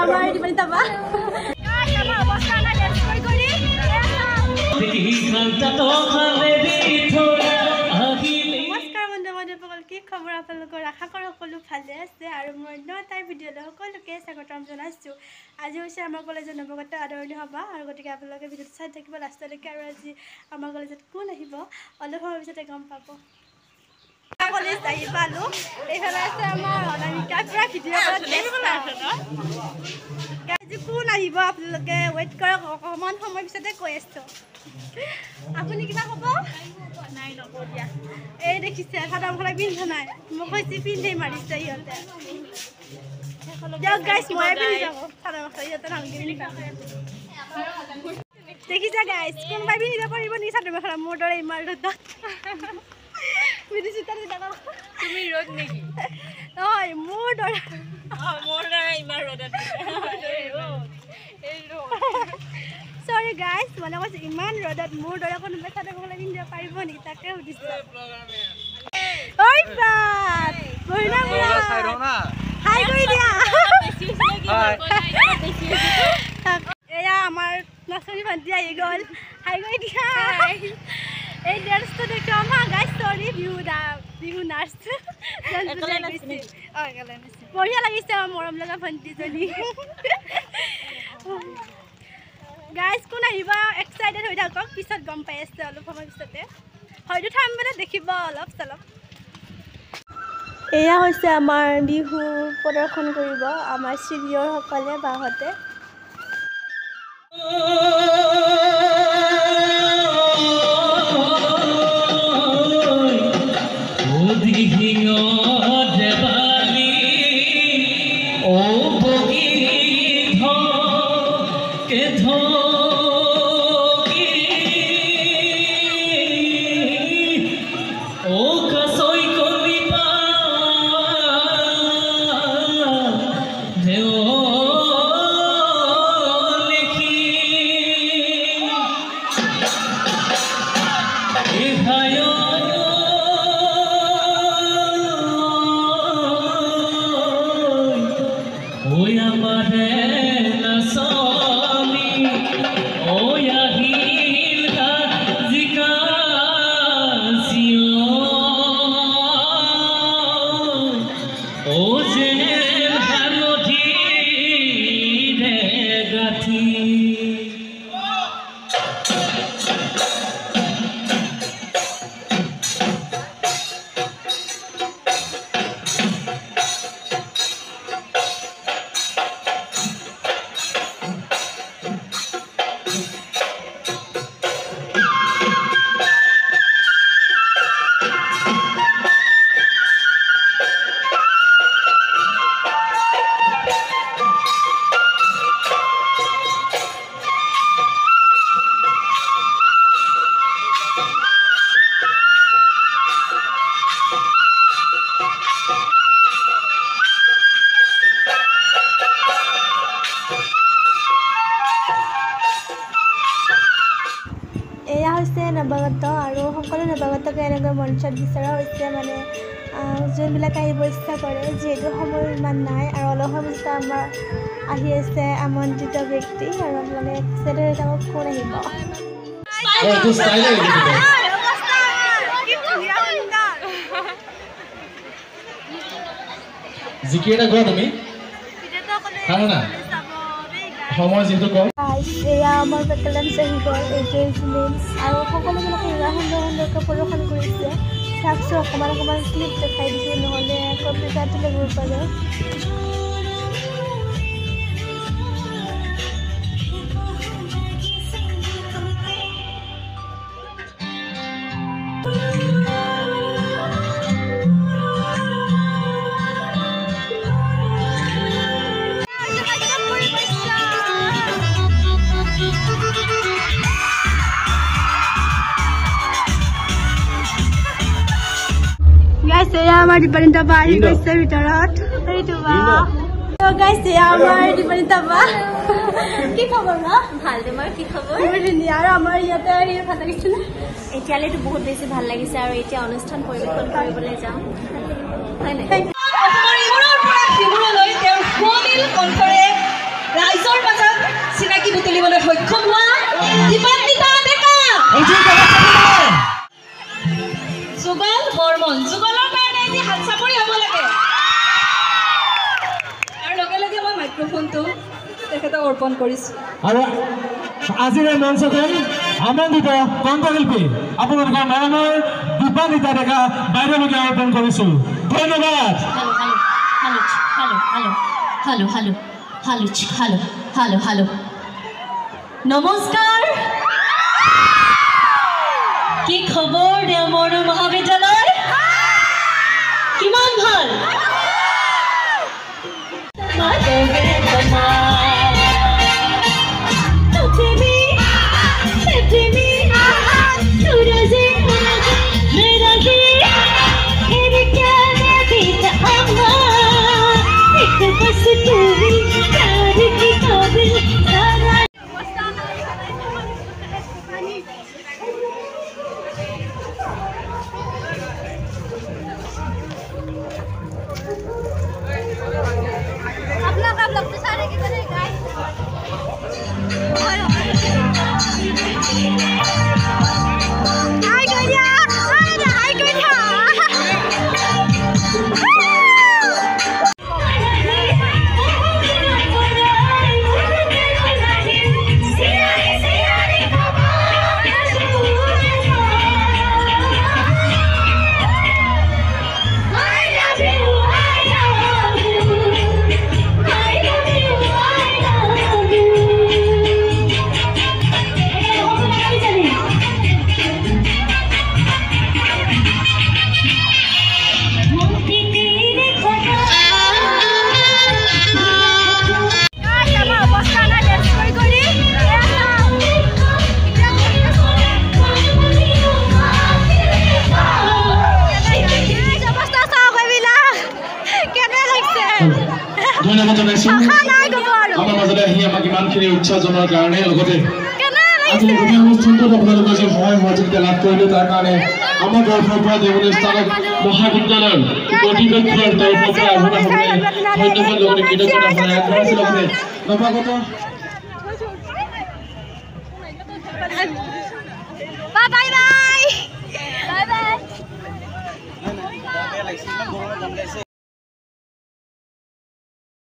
আমাৰ দিবনি তাবা কি খবৰ আপোনালোকৰ আশা কৰোঁ সকলো ভালে আছে আৰু মই নটাৰ ভিডিঅ'লৈ সকলোকে স্বাগতম জনাইছোঁ। আজি হৈছে আমাৰ কলেজৰ নৱগত আদৰণি সভা আৰু গতিকে আপোনালোকে ভিডিঅ'টো চাই থাকিব লাষ্টলৈকে আৰু আজি আমাৰ কলেজত কোন আহিব অলপ সময়ৰ পিছতে গম পাব। কলেজ আহি পালোঁ, এইফালে আছে আমাৰ অনামিকা পুৰা ভিডিঅ' আজি কোন আহিব আপোনালোকে ৱেইট কৰক, অকণমান সময়ৰ পিছতে কৈ আছোঁ। আপুনি কিবা ক'ব? নাই নকওঁ দিয়া। এই দেখিছে চাদৰ মেখেলা পিন্ধা নাই, মোক কৈছে পিন্ধি মাৰিছে ইহঁতে। দিয়ক গাইছ মই পিন্ধি যাব চাদৰ মেখেলা, ইহঁতে নালগে দেখিছে গাইছ কোনোবাই পিন্ধিব পাৰিব নেকি চাদৰ মেখেলা মোৰ দৰে ইমান ৰ'দত? তুমি ৰ'দ নেকি? নহয় মোৰ দৰে ইমান ৰ'দত। সৰি গাইছ মানে কৈছে ইমান ৰ'দত মোৰ দৰে কোনোবাই চাদৰ মেখেলা পিন্ধিব পাৰিব নেকি তাকে সুধিছোঁ। ঐ বাত বহিনা হাই কৰি দিয়া। এয়া আমাৰ নাচনী ভণ্টি আহি গ'ল, হাই কৰি দিয়া। এই ড্ৰেছটো দেখুৱাম হা গাইছ, সৰি বিহু নাচ বঢ়িয়া লাগিছে আমাৰ মৰম লগা ভণ্টিজনী। গাইজ কোন আহিব এক্সাইটেড হৈ থাকক, পিছত গম পাই আছে অলপ সময় পিছতে, হয়তো থাম মানে দেখিব অলপ চলপ। এয়া হৈছে আমাৰ বিহু প্ৰদৰ্শন কৰিব আমাৰ চিনিয়ৰসকলে বাহঁতে। এয়া হৈছে নৱাগত আৰু সকলো নৱাগতকে এনেকৈ মঞ্চত বিচৰা হৈছে, মানে যোনবিলাক আহিব ইচ্ছা কৰে, যিহেতু সময় ইমান নাই আৰু অলপ সময় পিছত আমাৰ আহি আছে আমন্ত্ৰিত ব্যক্তি আৰু মানে এক্সাইটেড হৈ থাকক কোন আহিব। এয়া আমাৰ পেকেলেঞ্চ আহি গ'ল, এইটোৱে জিনিছ আৰু সকলোবিলাকে ইমান সুন্দৰ সুন্দৰকৈ প্ৰদৰ্শন কৰিছে। চাওকচোন অকণমান ক্লিপ দেখাই দিছোঁ, নহ'লে কম্পিউটাৰটো লাগিব পাৰে। এয়া আমাৰ দীপালি তাবা আহি গৈছে ভিতৰত, সেইটো বা গাইছ এয়া আমাৰ দীপালি তাবা। কি খবৰ না? ভাল, তোমাৰ কি খবৰ? ধুনীয়া। আৰু আমাৰ ইয়াতে আহি ভাল লাগিছে নে? এতিয়ালৈতো বহুত বেছি ভাল লাগিছে আৰু এতিয়া অনুষ্ঠান পৰিৱেশন কৰিবলৈ যাম। হয় নাই? আমাৰ মাজত চিনাকি বুটলিবলৈ সক্ষম হোৱা দীপান্বিতা ডেকা যুগল বৰ্মন যুগলৰ কাৰণে আজি হাত চাপৰি হ'ব লাগে আৰু লগে লগে মই মাইক্ৰফোনটো তেখেতক অৰ্পণ কৰিছোঁ আৰু আজিৰ এই মঞ্চখন আনন্দিত কণ্ঠশিল্পী আপোনালোকৰ মৰমৰ দীপান্বিতা ডেকা বাইদেউলৈকে অৰ্পণ কৰিছোঁ ধন্যবাদ হেল্ল' নমস্কাৰ কি খবৰ দেওমৰ্ণু মহাবিদ্যালয় কিমান ভাল ধন্যবাদ জনাইছোঁ আমাৰ মাজতে আহি আমাক ইমানখিনি উৎসাহ জনোৱাৰ কাৰণে লগতে আজি গোটেই অনুষ্ঠানটোত আপোনালোকৰ যি সহায় সহযোগিতা লাভ কৰিলোঁ তাৰ কাৰণে আমাৰ তৰফৰ পৰা দেৱলী স্থানক মহাবিদ্যালয়ৰ কৰ্তৃপক্ষৰ তৰফৰ পৰা আপোনালোকে ধন্যবাদ লগতে কৃতজ্ঞতা আগবঢ়াইছোঁ লগতে নৱাগত